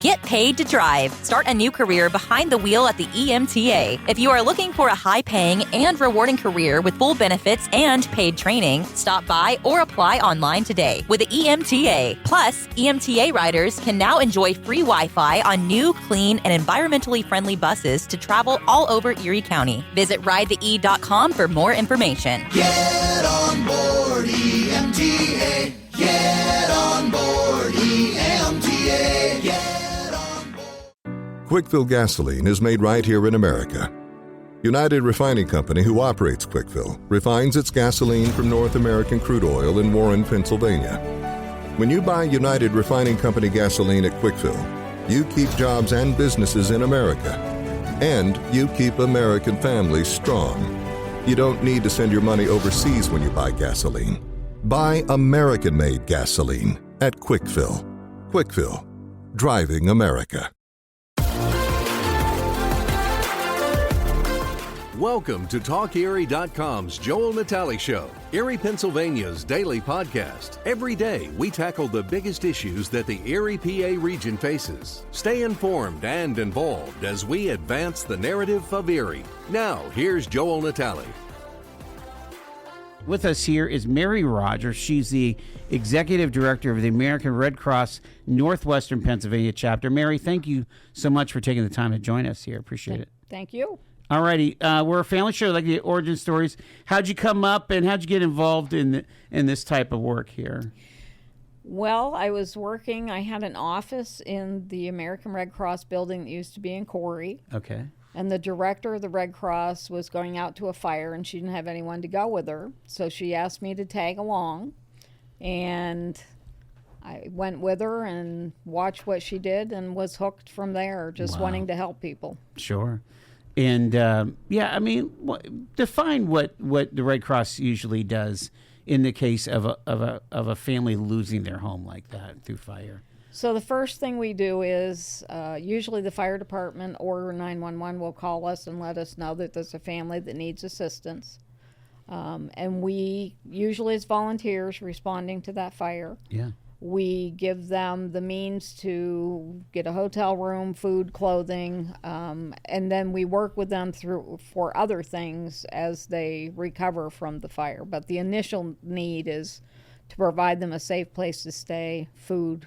Get paid to drive. Start a new career behind the wheel at the EMTA. If you are looking for a high-paying and rewarding career with full benefits and paid training, stop by or apply online today with the EMTA. Plus, EMTA riders can now enjoy free Wi-Fi on new, clean, and environmentally friendly buses to travel all over Erie County. Visit ridethee.com for more information. Get on board EMTA. Get on board EMTA. Get Quickfill gasoline is made right here in America. United Refining Company, who operates Quickfill, refines its gasoline from North American crude oil in Warren, Pennsylvania. When you buy United Refining Company gasoline at Quickfill, you keep jobs and businesses in America. And you keep American families strong. You don't need to send your money overseas when you buy gasoline. Buy American-made gasoline at Quickfill. Quickfill, driving America. Welcome to TalkErie.com's Joel Natale Show, Erie, Pennsylvania's daily podcast. Every day, we tackle the biggest issues that the Erie PA region faces. Stay informed and involved as we advance the narrative of Erie. Now, here's Joel Natale. With us here is Mary Rogers. She's the Executive Director of the American Red Cross Northwestern Pennsylvania chapter. Mary, thank you so much for taking the time to join us here. Appreciate it. Thank you. All righty. We're a family show, like the origin stories. How'd you come up and how'd you get involved in this type of work here? Well, I was working. I had an office in the American Red Cross building that used to be in Corey. Okay. And the director of the Red Cross was going out to a fire, and she didn't have anyone to go with her. So she asked me to tag along. And I went with her and watched what she did and was hooked from there, just wanting to help people. Sure. And, define what the Red Cross usually does in the case of a family losing their home like that through fire. So the first thing we do is usually the fire department or 911 will call us and let us know that there's a family that needs assistance. And we, usually it's volunteers responding to that fire. Yeah. We give them the means to get a hotel room, food, clothing, and then we work with them for other things as they recover from the fire. But the initial need is to provide them a safe place to stay, food,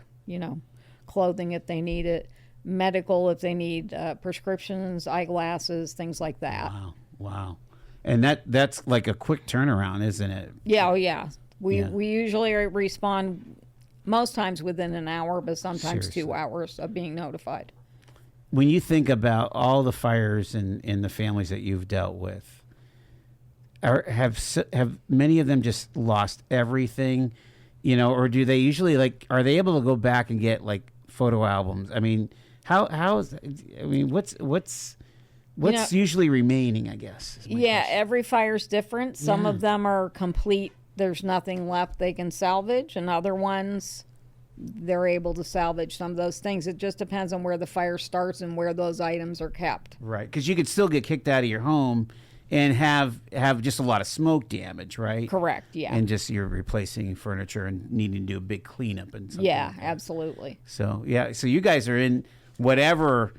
clothing if they need it, medical if they need prescriptions, eyeglasses, things like that. Wow. And that's like a quick turnaround, isn't it? Yeah, oh yeah. We usually respond most times within an hour, but sometimes Seriously. 2 hours of being notified. When you think about all the fires in the families that you've dealt with, have many of them just lost everything, or do they usually are they able to go back and get photo albums? I mean, what's usually remaining, I guess? Yeah, every fire's different. Some of them are complete. There's nothing left they can salvage, and other ones they're able to salvage some of those things. It just depends on where the fire starts and where those items are kept. Right, because you could still get kicked out of your home and have just a lot of smoke damage, right? Correct, yeah. And just you're replacing furniture and needing to do a big cleanup and something. Yeah, like that. absolutely. So you guys are in whatever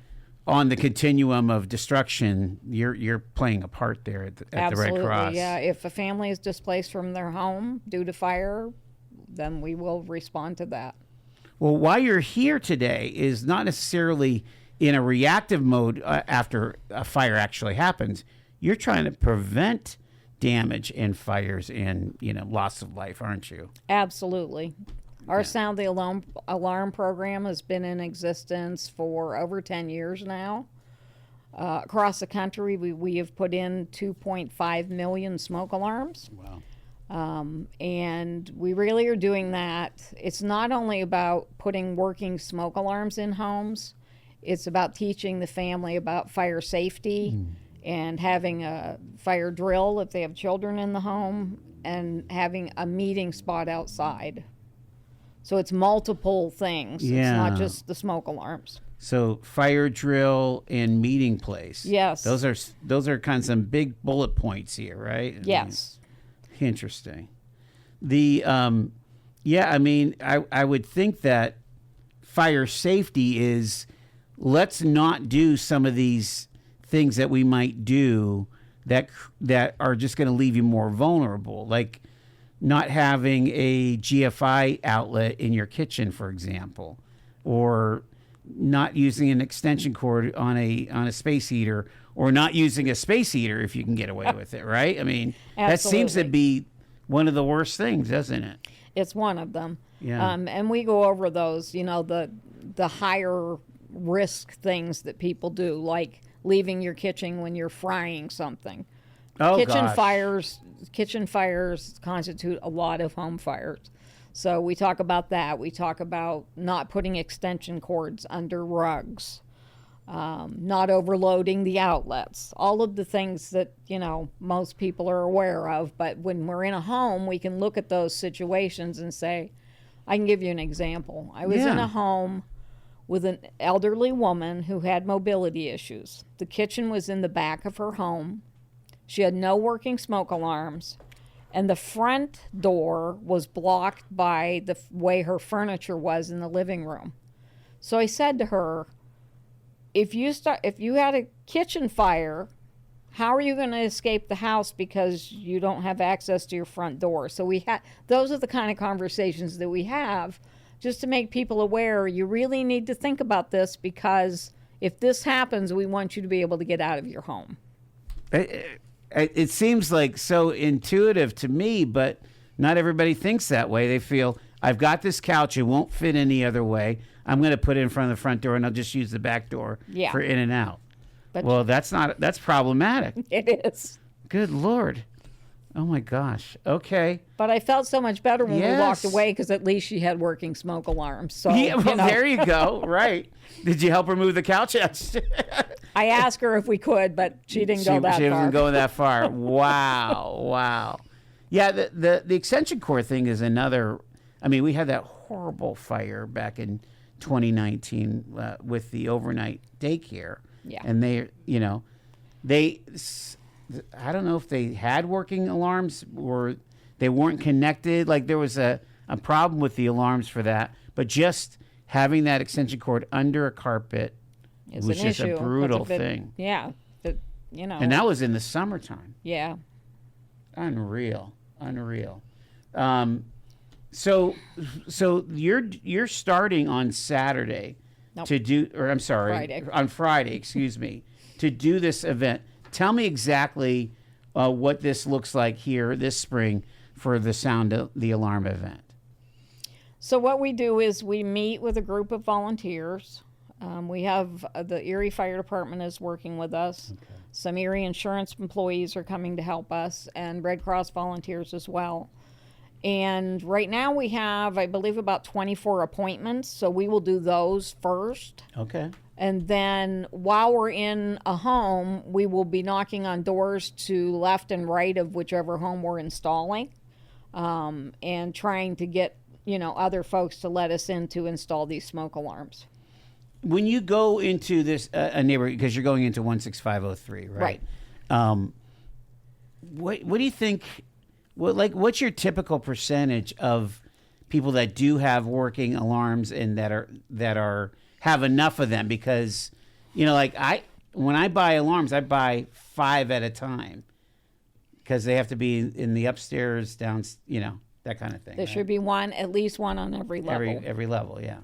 on the continuum of destruction, you're playing a part there at the Red Cross. Yeah. If a family is displaced from their home due to fire, then we will respond to that. Well, why you're here today is not necessarily in a reactive mode after a fire actually happens. You're trying to prevent damage and fires and loss of life, aren't you? Absolutely. Our Sound the Alarm program has been in existence for over 10 years now. Across the country, we have put in 2.5 million smoke alarms. Wow. And we really are doing that. It's not only about putting working smoke alarms in homes, it's about teaching the family about fire safety and having a fire drill if they have children in the home and having a meeting spot outside. So it's multiple things. Yeah. It's not just the smoke alarms. So fire drill and meeting place. Yes. Those are kind of some big bullet points here, right? Yes. Interesting. I would think that fire safety is let's not do some of these things that we might do that are just going to leave you more vulnerable, like not having a GFI outlet in your kitchen, for example, or not using an extension cord on a space heater, or not using a space heater if you can get away with it, right? I mean, that seems to be one of the worst things, doesn't it? It's one of them. Yeah. And we go over those, you know, the higher risk things that people do, like leaving your kitchen when you're frying something. Oh, Kitchen fires constitute a lot of home fires. So we talk about that. We talk about not putting extension cords under rugs, not overloading the outlets, all of the things that, you know, most people are aware of. But when we're in a home, we can look at those situations and say, I can give you an example. I was in a home with an elderly woman who had mobility issues. The kitchen was in the back of her home. She had no working smoke alarms, and the front door was blocked by the way her furniture was in the living room. So I said to her, if you had a kitchen fire, how are you going to escape the house because you don't have access to your front door? So those are the kind of conversations that we have, just to make people aware. You really need to think about this, because if this happens, we want you to be able to get out of your home. It seems like so intuitive to me, but not everybody thinks that way. They feel, I've got this couch, it won't fit any other way. I'm going to put it in front of the front door, and I'll just use the back door for in and out. But well, that's problematic. It is. Good Lord. Oh, my gosh. Okay. But I felt so much better when we walked away, because at least she had working smoke alarms. So, yeah, well, there you go. Right. Did you help her move the couch? I asked her if we could, but she didn't go that far. She wasn't going that far. Wow. Yeah, the extension cord thing is another. I mean, we had that horrible fire back in 2019 with the overnight daycare. Yeah. And they I don't know if they had working alarms or they weren't connected. Like, there was a problem with the alarms for that. But just having that extension cord under a carpet was just a brutal thing. Yeah. And that was in the summertime. Yeah. Unreal. So you're starting on Saturday to do, or I'm sorry, on Friday, excuse me, to do this event. Tell me exactly what this looks like here this spring for the Sound the Alarm event. So what we do is we meet with a group of volunteers. We have the Erie Fire Department is working with us. Okay. Some Erie insurance employees are coming to help us, and Red Cross volunteers as well. And right now we have, I believe, about 24 appointments, so we will do those first. Okay. And then while we're in a home, we will be knocking on doors to left and right of whichever home we're installing, and trying to get, other folks to let us in to install these smoke alarms. When you go into this a neighborhood, because you're going into 16503, right? What do you think? What's your typical percentage of people that do have working alarms and that are have enough of them? Because when I buy alarms, I buy 5 at a time, because they have to be in the upstairs, down, that kind of thing. There should be at least one on every level. Every level, yeah.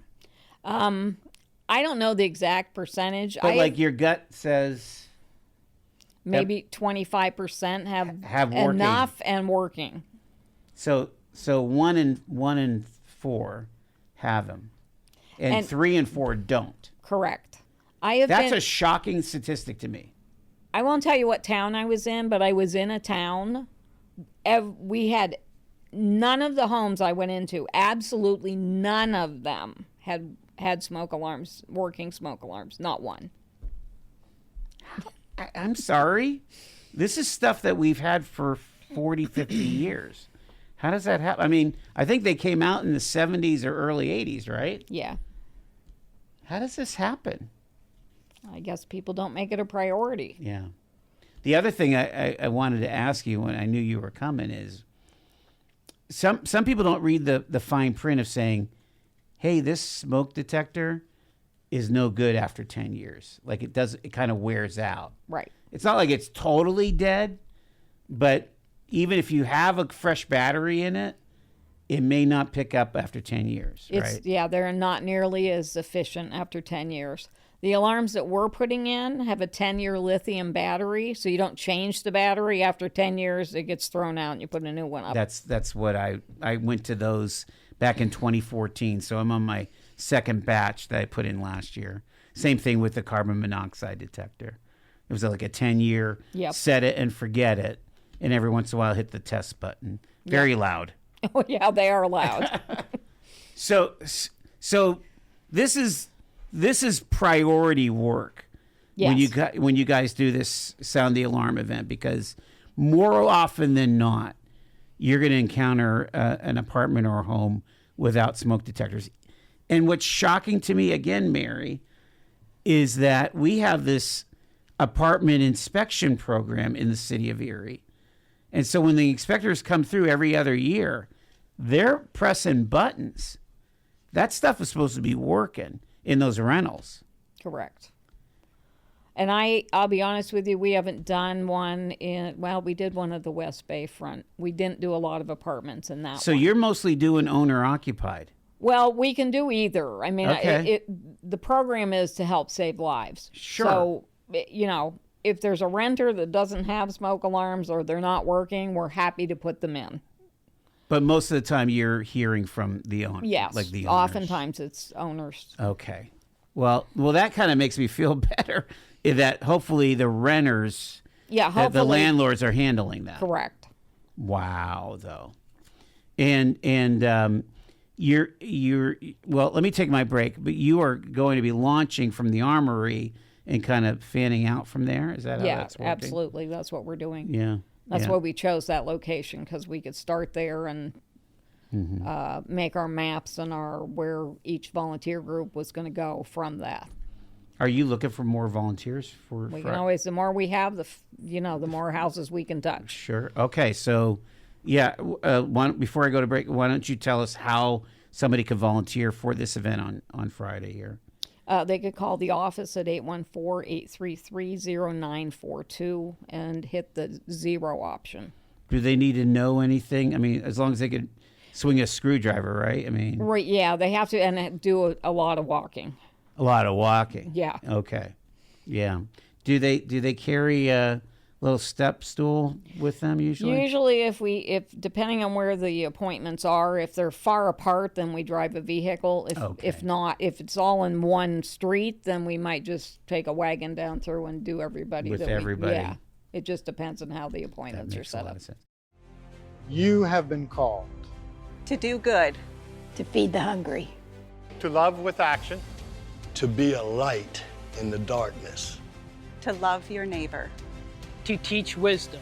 I don't know the exact percentage. But your gut says maybe 25% have working. enough and working. So 1 in 4 have them, and 3 and 4 don't. Correct. That's a shocking statistic to me. I won't tell you what town I was in, but I was in a town. We had none of the homes I went into, absolutely none of them had smoke alarms, working smoke alarms, not one. I'm sorry. This is stuff that we've had for 40, 50 years. How does that happen? I mean, I think they came out in the 70s or early 80s, right? Yeah. How does this happen? I guess people don't make it a priority. Yeah. The other thing I wanted to ask you when I knew you were coming is some people don't read the fine print of saying hey, this smoke detector is no good after 10 years. Like it kind of wears out. Right. It's not like it's totally dead, but even if you have a fresh battery in it, it may not pick up after 10 years, right? Yeah, they're not nearly as efficient after 10 years. The alarms that we're putting in have a 10-year lithium battery, so you don't change the battery after 10 years. It gets thrown out and you put a new one up. That's what I went to those back in 2014, so I'm on my second batch that I put in last year. Same thing with the carbon monoxide detector. It was like a 10-year, set it and forget it, and every once in a while hit the test button. Very loud. Oh, yeah, they are loud. So this is priority work when you guys do this sound the alarm event, because more often than not, you're going to encounter an apartment or a home without smoke detectors. And what's shocking to me, again, Mary, is that we have this apartment inspection program in the city of Erie. And so when the inspectors come through every other year, they're pressing buttons. That stuff is supposed to be working in those rentals. Correct. And I'll be honest with you, we haven't done one we did one at the West Bay front. We didn't do a lot of apartments in that So one. you're mostly doing owner occupied. Well, we can do either. I mean, Okay. the program is to help save lives. Sure. So, if there's a renter that doesn't have smoke alarms or they're not working, we're happy to put them in. But most of the time you're hearing from the owner. Yes. Like the owners. Oftentimes it's owners. Okay. Well, that kind of makes me feel better that hopefully the renters, Yeah, that the hopefully. landlords are handling that. Correct. Wow, though. And you're well, let me take my break, but you are going to be launching from the Armory and kind of fanning out from there. Is that how that's working? Absolutely. That's what we're doing. Yeah. That's yeah. why we chose that location, because we could start there and make our maps and where each volunteer group was going to go from that. Are you looking for more volunteers for? We can always, the more we have, the more houses we can touch. Sure. Okay. So, yeah. Before I go to break, why don't you tell us how somebody can volunteer for this event on Friday here? They could call the office at 814-833-0942 and hit the 0 option. Do they need to know anything? I mean, as long as they could swing a screwdriver, right? I mean, Right, yeah, they have to and do a lot of walking. a lot of walking. Yeah. Okay. Yeah. Do they carry a little step stool with them usually? Usually, if depending on where the appointments are, if they're far apart, then we drive a vehicle. If not, if it's all in one street, then we might just take a wagon down through and do everybody. With everybody. Yeah, it just depends on how the appointments are set up. You have been called To do good. To feed the hungry. to love with action, To be a light in the darkness. To love your neighbor. To teach wisdom.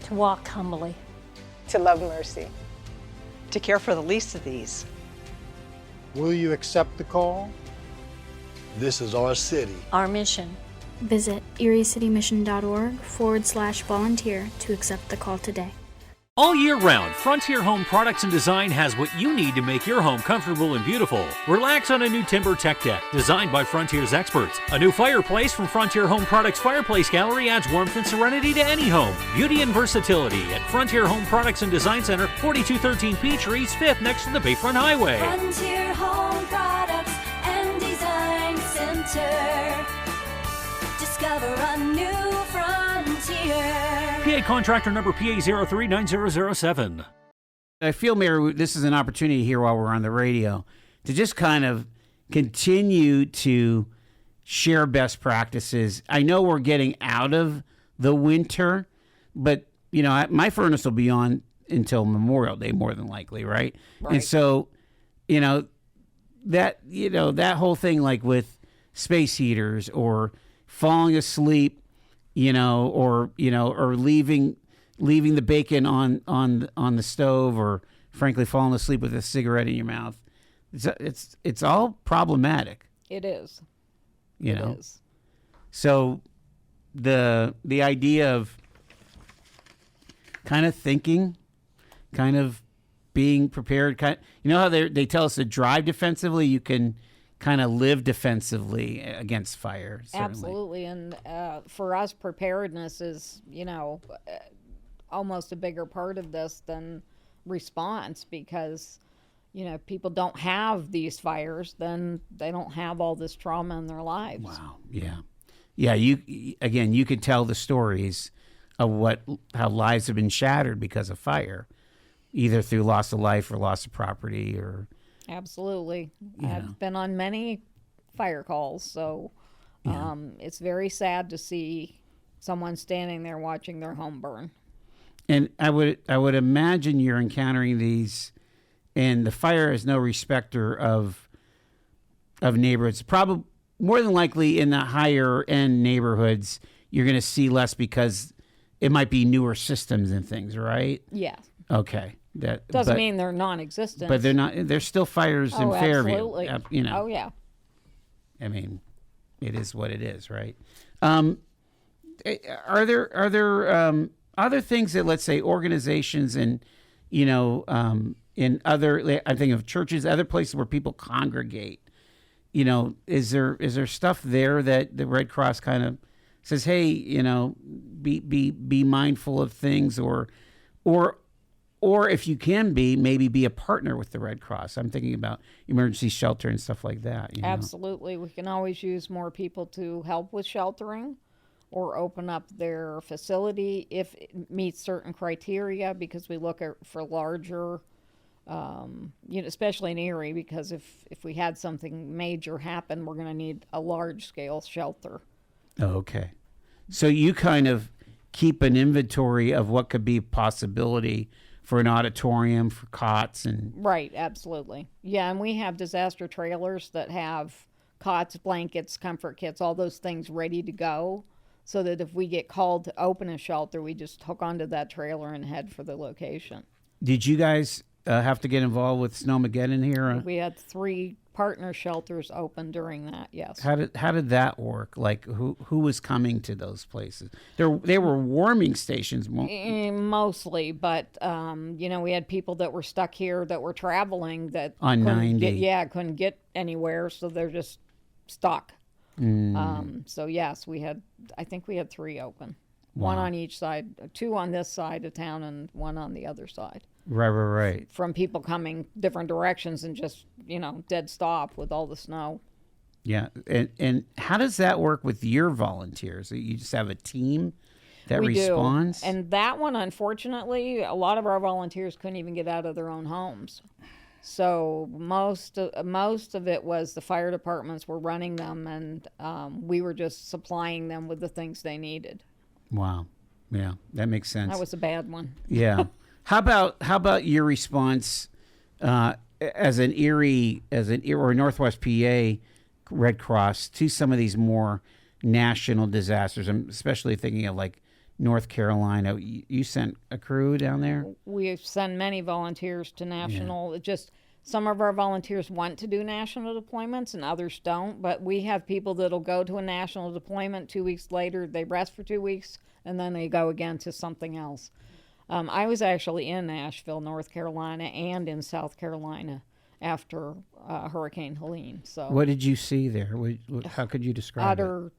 To walk humbly. To love mercy. To care for the least of these. Will you accept the call? This is our city. Our mission. Visit eriecitymission.org/volunteer to accept the call today. All year round, Frontier Home Products and Design has what you need to make your home comfortable and beautiful. Relax on a new timber tech deck designed by Frontier's experts. A new fireplace from Frontier Home Products Fireplace Gallery adds warmth and serenity to any home. Beauty and versatility at Frontier Home Products and Design Center, 4213 Peachtree East 5th next to the Bayfront Highway. Frontier Home Products and Design Center. Discover a new frontier. PA contractor number PA 039007. I feel, Mary, this is an opportunity here while we're on the radio to just kind of continue to share best practices. I know we're getting out of the winter, but, my furnace will be on until Memorial Day, more than likely, right? And so, that whole thing, like with space heaters or falling asleep, or leaving the bacon on the stove, or frankly falling asleep with a cigarette in your mouth. It's all problematic. It is. It is. So the idea of kind of thinking, kind of being prepared. You know how they tell us to drive defensively? You can kind of live defensively against fire. Certainly. Absolutely. And for us, preparedness is, almost a bigger part of this than response, because, people don't have these fires, then they don't have all this trauma in their lives. Wow. Yeah. Yeah. You could tell the stories of how lives have been shattered because of fire, either through loss of life or loss of property or. Absolutely. I've been on many fire calls, so it's very sad to see someone standing there watching their home burn. And I would imagine you're encountering these, and the fire is no respecter of neighborhoods. Probably more than likely in the higher end neighborhoods, you're going to see less because it might be newer systems and things, right? Yeah. Okay. That doesn't mean they're non-existent, but they're not. There's still fires in Fairview. Absolutely. Oh yeah. I mean, it is what it is, right? Are there other things that, let's say, organizations and in other, I'm thinking of churches, other places where people congregate. Is there stuff there that the Red Cross kind of says, hey, be mindful of things, or if you can maybe be a partner with the Red Cross. I'm thinking about emergency shelter and stuff like that. Absolutely. We can always use more people to help with sheltering or open up their facility if it meets certain criteria, because we look for larger, especially in Erie, because if we had something major happen, we're going to need a large-scale shelter. Oh, okay. So you kind of keep an inventory of what could be a possibility for an auditorium, for cots and... Right, absolutely. Yeah, and we have disaster trailers that have cots, blankets, comfort kits, all those things ready to go, so that if we get called to open a shelter, we just hook onto that trailer and head for the location. Did you guys have to get involved with Snowmageddon here? We had 3 partner shelters open during that, yes. How did that work? Like, who was coming to those places? They were warming stations mostly, but we had people that were stuck here that were traveling that on 90. Couldn't get anywhere, so they're just stuck. So yes, I think we had 3 open. Wow. 1 on each side, 2 on this side of town and 1 on the other side. Right. From people coming different directions and just, dead stop with all the snow. Yeah. And how does that work with your volunteers? You just have a team that responds? Do. And that one, unfortunately, a lot of our volunteers couldn't even get out of their own homes. So most of it was the fire departments were running them, and we were just supplying them with the things they needed. Wow. Yeah, that makes sense. That was a bad one. Yeah. How about your response as an Erie or Northwest PA Red Cross to some of these more national disasters? I'm especially thinking of like North Carolina. You sent a crew down there? We've sent many volunteers to national. Yeah. Just some of our volunteers want to do national deployments and others don't. But we have people that'll go to a national deployment. 2 weeks later, they rest for 2 weeks, and then they go again to something else. I was actually in Asheville, North Carolina, and in South Carolina after Hurricane Helene. So, what did you see there? How could you describe utter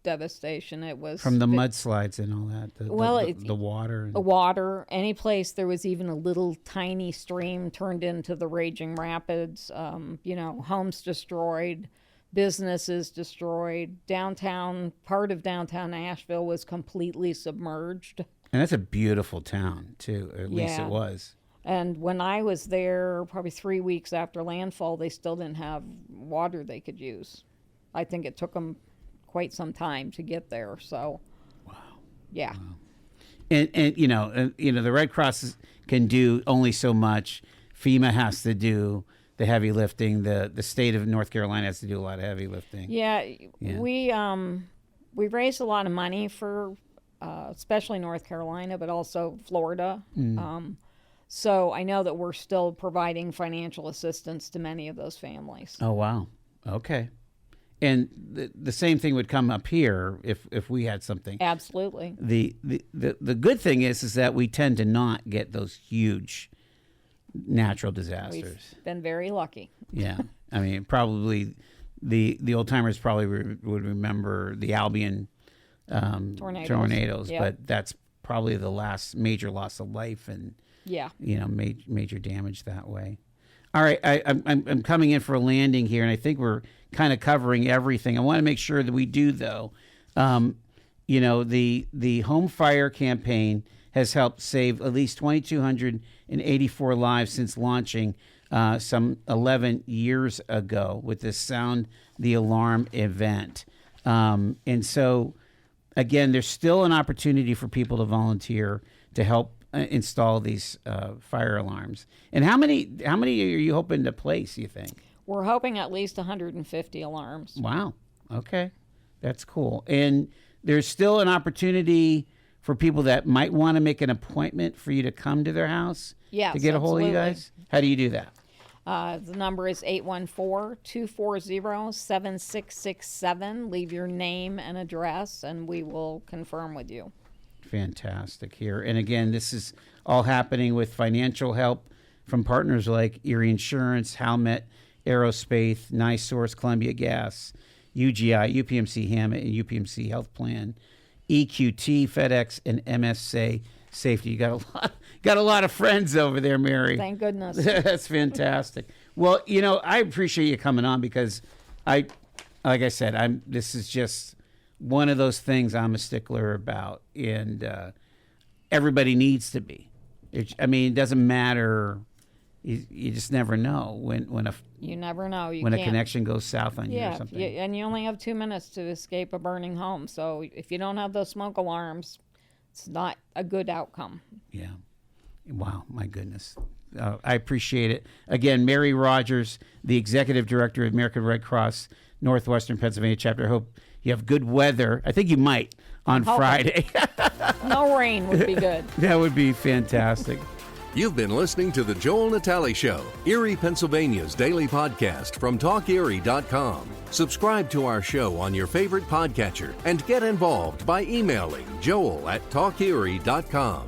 devastation. It was from the mudslides and all that. The water. The water. Any place there was even a little tiny stream turned into the raging rapids. Homes destroyed, businesses destroyed. Part of downtown Asheville was completely submerged. And that's a beautiful town, too. At least it was. And when I was there, probably 3 weeks after landfall, they still didn't have water they could use. I think it took them quite some time to get there. So, wow. Yeah. Wow. And the Red Cross can do only so much. FEMA has to do the heavy lifting. The state of North Carolina has to do a lot of heavy lifting. Yeah. We raised a lot of money for especially North Carolina, but also Florida. So I know that we're still providing financial assistance to many of those families. Oh, wow. Okay. And the same thing would come up here if we had something. Absolutely. The good thing is that we tend to not get those huge natural disasters. We've been very lucky. Yeah. I mean, probably the old timers probably would remember the Albion tornadoes, Yep. but that's probably the last major loss of life and Yeah. major damage that way. All right, I'm coming in for a landing here, and I think we're kind of covering everything. I want to make sure that we do, though. The Home Fire campaign has helped save at least 2,284 lives since launching some 11 years ago with this Sound the Alarm event. And so, again, there's still an opportunity for people to volunteer to help install these fire alarms. And how many are you hoping to place, you think? We're hoping at least 150 alarms. Wow. Okay. That's cool. And there's still an opportunity for people that might want to make an appointment for you to come to their house Yes, to get a hold of you guys? How do you do that? The number is 814-240-7667. Leave your name and address, and we will confirm with you. Fantastic here. And again, this is all happening with financial help from partners like Erie Insurance, Halmet Aerospace, NiSource, Columbia Gas, UGI, UPMC Hammett, and UPMC Health Plan, EQT, FedEx, and MSA Safety. You got a lot of friends over there, Mary. Thank goodness. That's fantastic. Well, I appreciate you coming on because like I said, this is just one of those things I'm a stickler about, and everybody needs to be. It doesn't matter. You just never know when you never know when a connection goes south on you or something. Yeah, and you only have 2 minutes to escape a burning home. So if you don't have those smoke alarms, it's not a good outcome. Yeah. Wow, my goodness. I appreciate it. Again, Mary Rogers, the Executive Director of American Red Cross, Northwestern Pennsylvania Chapter. I hope you have good weather. I think you might on Friday. No rain would be good. That would be fantastic. You've been listening to The Joel Natale Show, Erie, Pennsylvania's daily podcast from TalkErie.com. Subscribe to our show on your favorite podcatcher and get involved by emailing joel@TalkErie.com.